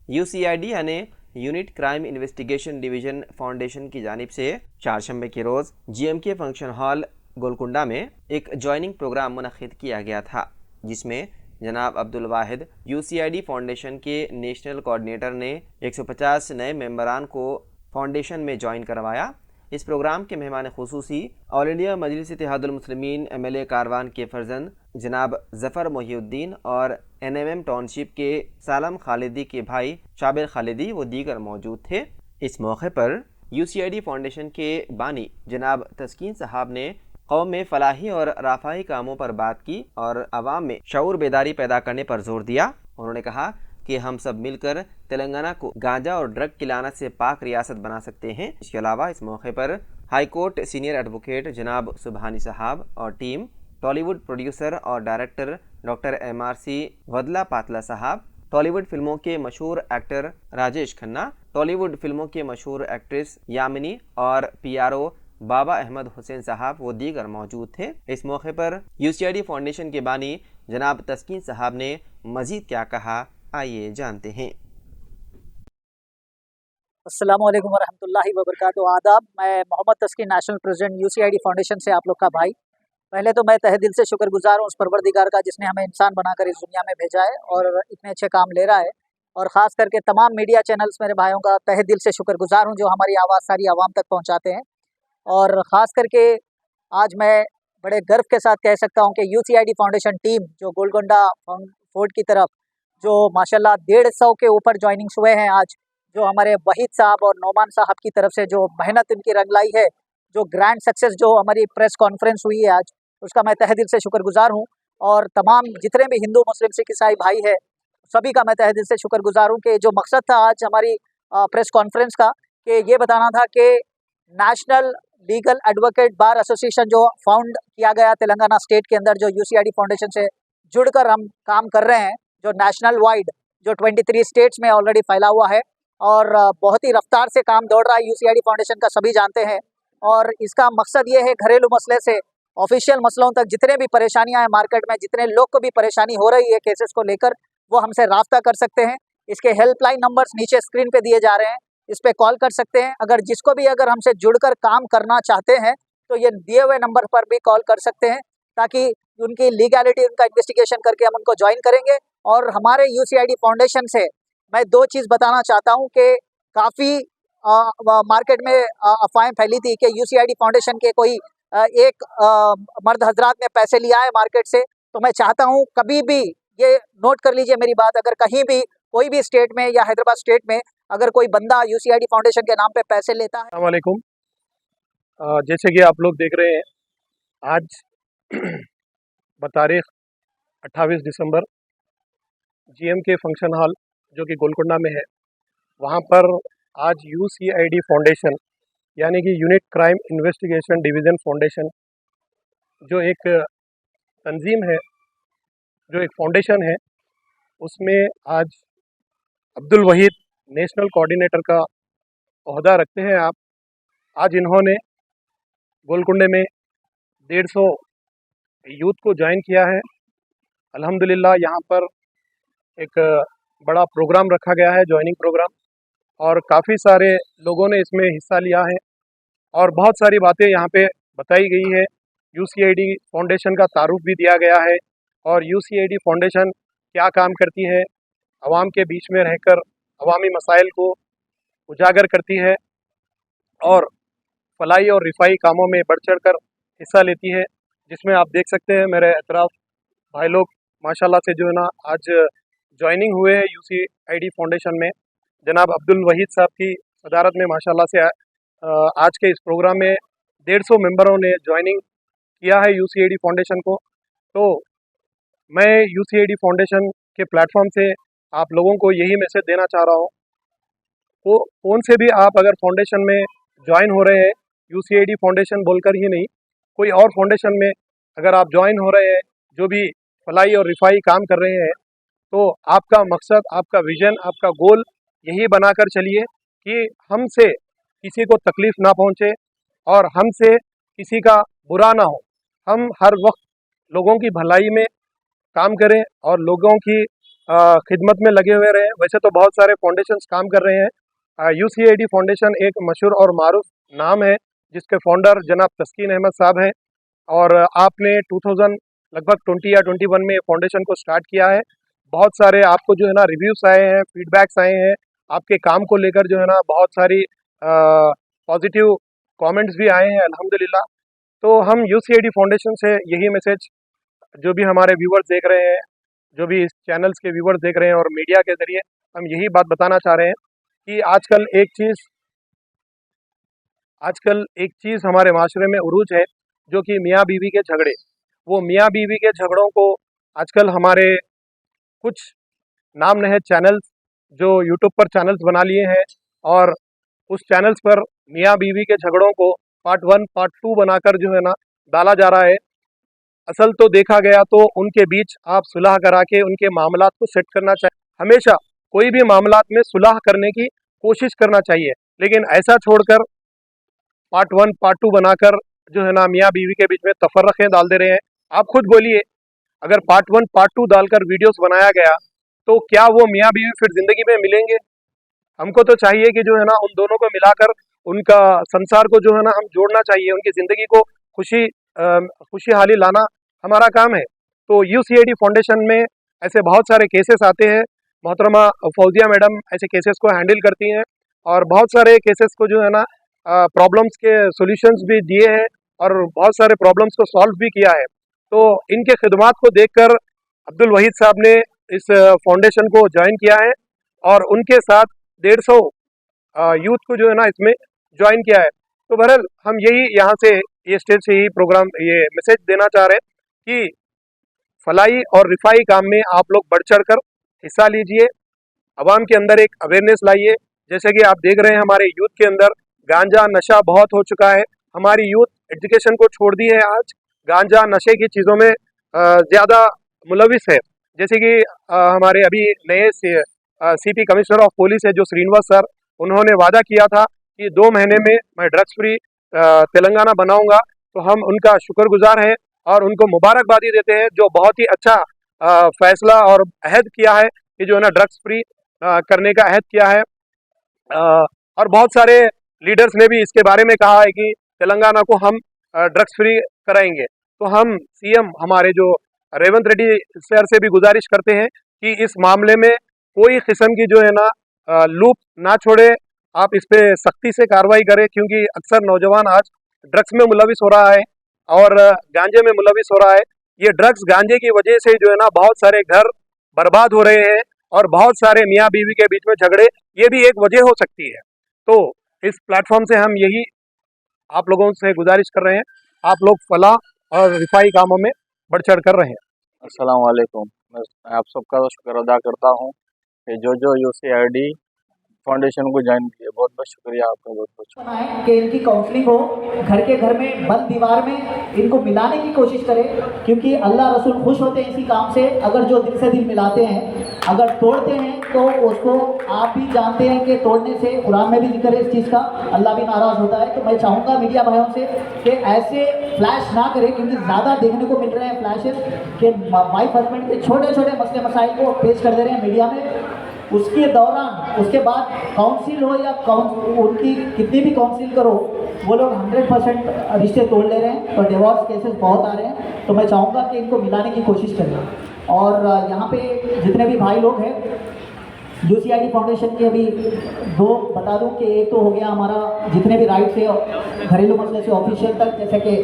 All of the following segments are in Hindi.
यूसीआईडी यानी unit crime investigation division foundation की जानिब से चारशंबे के रोज़ जीएमके फंक्शन हॉल गोलकुंडा में एक ज्वाइनिंग प्रोग्राम मुनक्किद किया गया था, जिसमें जनाब अब्दुल वाहिद यूसीआईडी फाउंडेशन के नेशनल कोऑर्डिनेटर ने 150 नए मेंबरान को फाउंडेशन में ज्वाइन करवाया। इस प्रोग्राम के मेहमान खुसूसी ऑल इंडिया मजलिस इत्तेहादुल मुस्लिमीन एमएलए कारवान के फर्जंद जनाब ज़फ़र मोहिउद्दीन और एनएमएम टाउनशिप के सालम खालिदी के भाई शाबिर खालिदी व दीगर मौजूद थे। इस मौके पर यूसीआईडी फाउंडेशन के बानी जनाब तस्कीन साहब ने कौम में फलाही और राफाही कामों पर बात की और आवाम में शऊर बेदारी पैदा करने पर जोर दिया। उन्होंने कहा कि हम सब मिलकर तेलंगाना को गांजा और ड्रग की लानत से पाक रियासत बना सकते हैं। इसके अलावा इस मौके पर हाई कोर्ट सीनियर एडवोकेट जनाब सुबहानी साहब और टीम, टॉलीवुड प्रोड्यूसर और डायरेक्टर डॉक्टर MRC वदला पातला साहब, टॉलीवुड फिल्मों के मशहूर एक्टर राजेश खन्ना, टॉलीवुड फिल्मों के मशहूर एक्ट्रेस यामिनी और PRO बाबा अहमद हुसैन साहब वो दीगर मौजूद थे। इस मौके पर यूसीआईडी फाउंडेशन के बानी जनाब तस्कीन साहब ने मजीद क्या कहा, आइए जानते हैं। अस्सलाम वालेकुम वरहमतुल्लाहि वबरकातुहू। आदाब। मैं मोहम्मद तस्कीन, नेशनल प्रेसिडेंट यूसीआईडी फाउंडेशन से आप लोग का भाई। पहले तो मैं तहे दिल से शुक्रगुजार हूँ उस परवरदिगार का जिसने हमें इंसान बनाकर इस दुनिया में भेजा है और इतने अच्छे काम ले रहा है। और ख़ास करके तमाम मीडिया चैनल्स मेरे भाइयों का तहे दिल से शुक्रगुजार हूँ जो हमारी आवाज़ सारी आवाम तक पहुँचाते हैं। और ख़ास करके आज मैं बड़े गर्व के साथ कह सकता हूँ कि यूसीआईडी फाउंडेशन टीम जो गोलकुंडा फोर्ट की तरफ जो माशाल्लाह 150 के ऊपर ज्वाइनिंग्स हुए हैं आज, जो हमारे वहीद साहब और नोमान साहब की तरफ से जो मेहनत इनकी रंगलाई है, जो ग्रैंड सक्सेस जो हमारी प्रेस कॉन्फ्रेंस हुई है आज, उसका मैं तहे दिल से शुक्रगुजार हूँ। और तमाम जितने भी हिंदू मुस्लिम सिख ईसाई भाई है सभी का मैं तहे दिल से शुक्रगुजार हूँ कि जो मकसद था आज हमारी प्रेस कॉन्फ्रेंस का कि ये बताना था कि national legal advocate bar association जो फाउंड किया गया तेलंगाना स्टेट के अंदर, जो यूसीआईडी फाउंडेशन से जुड़कर हम काम कर रहे हैं, जो नेशनल वाइड जो 23 स्टेट्स में ऑलरेडी फैला हुआ है और बहुत ही रफ्तार से काम दौड़ रहा है यूसीआईडी फाउंडेशन का, सभी जानते हैं। और इसका मकसद ये है घरेलू मसले से ऑफिशियल मसलों तक जितने भी परेशानियां हैं मार्केट में, जितने लोग को भी परेशानी हो रही है केसेस को लेकर, वो हमसे राब्ता कर सकते हैं। इसके हेल्पलाइन नंबर्स नीचे स्क्रीन पे दिए जा रहे हैं, इस पर कॉल कर सकते हैं। अगर जिसको भी अगर हमसे जुड़कर काम करना चाहते हैं तो ये दिए हुए नंबर पर भी कॉल कर सकते हैं ताकि उनकी लीगैलिटी, उनका इन्वेस्टिगेशन करके हम उनको ज्वाइन करेंगे। और हमारे यूसीआईडी फाउंडेशन से मैं दो चीज़ बताना चाहता हूं कि काफ़ी मार्केट में अफवाहें फैली थी कि यूसीआईडी फाउंडेशन के कोई एक मर्द हजरात ने पैसे लिया है मार्केट से। तो मैं चाहता हूं कभी भी ये नोट कर लीजिए मेरी बात, अगर कहीं भी कोई भी स्टेट में या हैदराबाद स्टेट में अगर कोई बंदा यूसीआईडी फाउंडेशन के नाम पे पैसे लेता है। अस्सलाम वालेकुम। जैसे कि आप लोग देख रहे हैं, आज बतारीख 28 दिसंबर जीएमके फंक्शन हॉल जो कि गोलकुंडा में है, वहाँ पर आज यूसीआईडी फाउंडेशन यानी कि unit crime investigation division foundation जो एक तंजीम है, जो एक फाउंडेशन है, उसमें आज अब्दुल वहीद नेशनल कोऑर्डिनेटर का ओहदा रखते हैं आप। आज इन्होंने गोलकुंडे में 150 यूथ को ज्वाइन किया है। अल्हम्दुलिल्लाह यहाँ पर एक बड़ा प्रोग्राम रखा गया है, ज्वाइनिंग प्रोग्राम, और काफ़ी सारे लोगों ने इसमें हिस्सा लिया है और बहुत सारी बातें यहाँ पे बताई गई है। यूसीआईडी फाउंडेशन का तारुफ भी दिया गया है और यूसीआईडी फाउंडेशन क्या काम करती है, आवाम के बीच में रहकर अवामी मसाइल को उजागर करती है और फलाई और रिफाई कामों में बढ़ चढ़ कर हिस्सा लेती है, जिसमें आप देख सकते हैं मेरे अतराफ भाई लोग माशाल्लाह से जो है ना आज ज्वाइनिंग हुए हैं यूसीआईडी फाउंडेशन में। जनाब अब्दुल वहीद साहब की सदारत में माशाल्लाह से आज के इस प्रोग्राम में 150 मेंबरों ने ज्वाइनिंग किया है यूसीआईडी फाउंडेशन को। तो मैं यूसीआईडी फाउंडेशन के प्लेटफॉर्म से आप लोगों को यही मैसेज देना चाह रहा हूँ, तो कौन से भी आप अगर फाउंडेशन में ज्वाइन हो रहे हैं, यूसीआईडी फाउंडेशन बोलकर ही नहीं, कोई और फाउंडेशन में अगर आप ज्वाइन हो रहे हैं जो भी फलाई और रिफाई काम कर रहे हैं, तो आपका मकसद, आपका विज़न, आपका गोल यही बनाकर चलिए कि हमसे किसी को तकलीफ़ ना पहुँचे और हमसे किसी का बुरा ना हो। हम हर वक्त लोगों की भलाई में काम करें और लोगों की खिदमत में लगे हुए रहे। वैसे तो बहुत सारे फाउंडेशंस काम कर रहे हैं। UCID फाउंडेशन एक मशहूर और मारूफ नाम है जिसके फाउंडर जनाब तस्कीन अहमद साहब हैं, और आपने 2000 लगभग 20 या 21 में फाउंडेशन को स्टार्ट किया है। बहुत सारे आपको जो है ना रिव्यूज़ आए हैं, फीडबैक्स आए हैं, आपके काम को लेकर जो है ना बहुत सारी पॉजिटिव कमेंट्स भी आए हैं अल्हम्दुलिल्लाह। तो हम UCID फाउंडेशन से यही मैसेज जो भी हमारे व्यूवर्स देख रहे हैं, जो भी इस चैनल्स के व्यूवर्स देख रहे हैं और मीडिया के ज़रिए हम यही बात बताना चाह रहे हैं कि आजकल एक चीज़ हमारे माशरे में उरूज है, जो कि मियाँ बीवी के झगड़े। वो मियाँ बीवी के झगड़ों को आजकल हमारे कुछ नाम नहद चैनल्स जो यूट्यूब पर चैनल्स बना लिए हैं, और उस चैनल्स पर मियाँ बीवी के झगड़ों को पार्ट 1 पार्ट 2 बनाकर जो है ना डाला जा रहा है। असल तो देखा गया तो उनके बीच आप सुलह करा के उनके मामलात को सेट करना चाहिए। हमेशा कोई भी मामलात में सुलह करने की कोशिश करना चाहिए, लेकिन ऐसा छोड़कर पार्ट 1 पार्ट 2 बनाकर जो है ना मियाँ बीवी के बीच में तफर्रक़ें डाल दे रहे हैं। आप खुद बोलिए, अगर पार्ट 1 पार्ट 2 डालकर वीडियोस बनाया गया तो क्या वो मियाँ बीवी फिर ज़िंदगी में मिलेंगे? हमको तो चाहिए कि जो है ना उन दोनों को मिलाकर उनका संसार को जो है ना हम जोड़ना चाहिए, उनकी ज़िंदगी को खुशहाली लाना हमारा काम है। तो UCID फाउंडेशन में ऐसे बहुत सारे केसेस आते हैं। मोहतरमा फौजिया मैडम ऐसे केसेस को हैंडल करती हैं, और बहुत सारे केसेस को जो है ना प्रॉब्लम्स के सॉल्यूशंस भी दिए हैं, और बहुत सारे प्रॉब्लम्स को सॉल्व भी किया है। तो इनके खिदमात को देखकर अब्दुल वहीद साहब ने इस फाउंडेशन को ज्वाइन किया है, और उनके साथ 150 यूथ को जो है ना इसमें ज्वाइन किया है। तो बहरहाल हम यही यहाँ से ये स्टेज से ही प्रोग्राम ये मैसेज देना चाह रहे हैं कि फलाई और रिफाई काम में आप लोग बढ़ चढ़ कर हिस्सा लीजिए, आवाम के अंदर एक अवेयरनेस लाइए। जैसे कि आप देख रहे हैं हमारे यूथ के अंदर गांजा नशा बहुत हो चुका है। हमारी यूथ एजुकेशन को छोड़ दी है, आज गांजा नशे की चीज़ों में ज़्यादा मुलविस है। जैसे कि हमारे अभी नए CP कमिश्नर ऑफ पुलिस है जो श्रीनिवास सर, उन्होंने वादा किया था कि 2 महीने में मैं ड्रग्स फ्री तेलंगाना बनाऊंगा। तो हम उनका शुक्रगुजार हैं और उनको मुबारकबादी देते हैं, जो बहुत ही अच्छा फैसला और अहद किया है कि जो है ना ड्रग्स फ्री करने का अहद किया है। और बहुत सारे लीडर्स ने भी इसके बारे में कहा है कि तेलंगाना को हम ड्रग्स फ्री कराएंगे। तो हम CM हमारे जो रेवंत रेड्डी सर से भी गुजारिश करते हैं कि इस मामले में कोई किस्म की जो है ना लूप ना छोड़े, आप इस पे सख्ती से कार्रवाई करें, क्योंकि अक्सर नौजवान आज ड्रग्स में मुलविस हो रहा है और गांजे में मुलविस हो रहा है। ये ड्रग्स गांजे की वजह से जो है ना बहुत सारे घर बर्बाद हो रहे हैं, और बहुत सारे मियाँ बीवी के बीच में झगड़े, ये भी एक वजह हो सकती है। तो इस प्लेटफॉर्म से हम यही आप लोगों से गुजारिश कर रहे हैं, आप लोग फलाह और रिफाई कामों में बढ़ चढ़ कर रहे हैं। अस्सलाम वालेकुम। मैं आप सबका शुक्र अदा करता हूँ कि जो UCID फाउंडेशन को ज्वाइन किया, बहुत बहुत शुक्रिया आपका, बहुत बहुत शुक्रिया। कि इनकी काउंसलिंग हो, घर के घर में बंद दीवार में इनको मिलाने की कोशिश करें, क्योंकि अल्लाह रसूल खुश होते हैं इसी काम से। अगर जो दिल से दिल मिलाते हैं, अगर तोड़ते हैं तो उसको आप भी जानते हैं कि तोड़ने से कुरान में भी जिक्र है इस चीज़ का, अल्लाह भी नाराज़ होता है। तो मैं चाहूँगा मीडिया भाइयों से कि ऐसे फ्लैश ना करें, क्योंकि ज़्यादा देखने को मिल रहे हैं फ्लैशेस कि वाइफ हस्बैंड के छोटे छोटे मसले मसाइल को पेश कर दे रहे हैं मीडिया में। उसके दौरान उसके बाद काउंसिल हो या उनकी कितनी भी काउंसिल करो, वो लोग 100% रिश्ते तोड़ ले रहे हैं। तो डिवोर्स केसेस बहुत आ रहे हैं। तो मैं चाहूँगा कि इनको मिलाने की कोशिश करें। और यहाँ पे जितने भी भाई लोग हैं UCID फाउंडेशन के, अभी 2 बता दूं कि एक तो हो गया हमारा जितने भी राइट्स है घरेलू मसले से ऑफिशियल तक, जैसे कि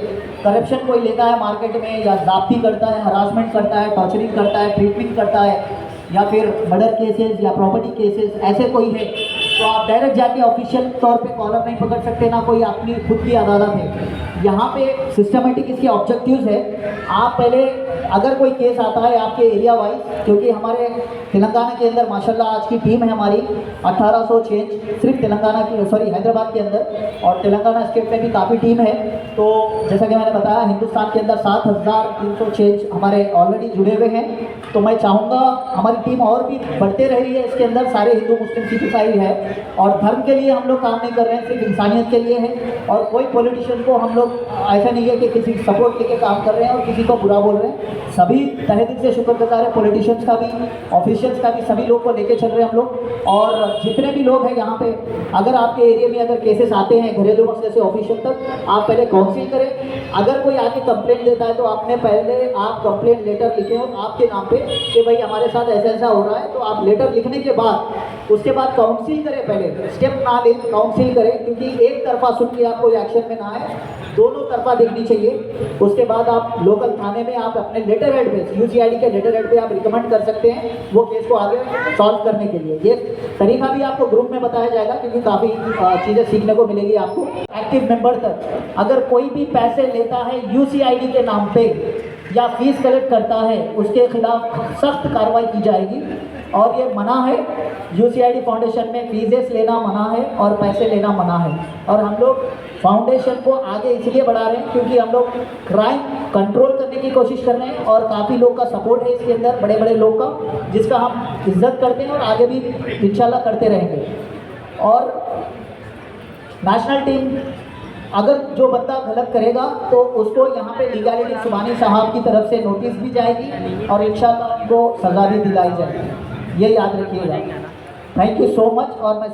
करप्शन कोई लेता है मार्केट में, या ज़ाब्ती करता है, हरासमेंट करता है, टॉर्चरिंग करता है, ट्रीटमेंट करता है, या फिर मर्डर केसेस या प्रॉपर्टी केसेस, ऐसे कोई है तो आप डायरेक्ट जाके ऑफिशियल तौर पे कॉलर नहीं पकड़ सकते, ना कोई अपनी खुद की अदालत है। यहाँ पे सिस्टमेटिक इसके ऑब्जेक्टिव्स है। आप पहले अगर कोई केस आता है आपके एरिया वाइज, क्योंकि हमारे तेलंगाना के अंदर माशाल्लाह आज की टीम है हमारी 1800 चेंज सिर्फ तेलंगाना की, हैदराबाद के अंदर, और तेलंगाना स्टेट में भी काफ़ी टीम है। तो जैसा कि मैंने बताया हिंदुस्तान के अंदर 7300 चेंज हमारे ऑलरेडी जुड़े हुए हैं। तो मैं चाहूँगा हमारी टीम और भी बढ़ते रही है, इसके अंदर सारे हिंदू मुस्लिम सिख ईसाई है, और धर्म के लिए हम लोग काम नहीं कर रहे हैं, सिर्फ इंसानियत के लिए है। और कोई पॉलिटिशियन को हम लोग ऐसा नहीं है कि किसी सपोर्ट लेके काम कर रहे हैं और किसी को बुरा बोल रहे हैं। सभी तहे दिल से शुक्रगुजार है, पॉलिटिशियंस का भी, ऑफिशियल्स का भी, सभी लोग को लेके चल रहे हैं हम लोग। और जितने भी लोग हैं यहाँ पे, अगर आपके एरिया में अगर केसेस आते हैं घरेलू मसले से ऑफिशियल तक, आप पहले काउंसिल करें। अगर कोई आके कंप्लेंट देता है तो आपने पहले आप कंप्लेंट लेटर लिखे हो आपके नाम पे कि भाई हमारे साथ ऐसा ऐसा हो रहा है, तो आप लेटर लिखने के बाद उसके बाद काउंसिल करें, पहले स्टेप ना ले, काउंसिल करें, क्योंकि एक तरफा सुन के आप कोई एक्शन में ना आए, दोनों तरफा देखनी चाहिए। उसके बाद आप लोकल थाने में आप अपने लेटर हेड पे, यूसीआईडी के लेटर हेड पे आप रिकमेंड कर सकते हैं वो केस को आगे सॉल्व करने के लिए। ये तरीका भी आपको ग्रुप में बताया जाएगा, क्योंकि काफ़ी चीज़ें सीखने को मिलेगी आपको। एक्टिव मेंबर तक अगर कोई भी पैसे लेता है यूसीआईडी के नाम पे या फीस कलेक्ट करता है, उसके खिलाफ सख्त कार्रवाई की जाएगी। और ये मना है, यूसीआईडी फाउंडेशन में फीसेस लेना मना है और पैसे लेना मना है। और हम लोग फाउंडेशन को आगे इसलिए बढ़ा रहे हैं क्योंकि हम लोग क्राइम कंट्रोल करने की कोशिश कर रहे हैं और काफ़ी लोग का सपोर्ट है इसके अंदर, बड़े बड़े लोग का, जिसका हम इज्जत करते हैं और आगे भी इंशाल्लाह करते रहेंगे। और नेशनल टीम अगर जो बंदा गलत करेगा तो उसको यहाँ पे लीगलिटी सुबानी साहब की तरफ से नोटिस भी जाएगी और इंशाल्लाह उनको सज़ा भी दिलाई जाएगी, ये याद रखिएगा। Thank you so much. और मैं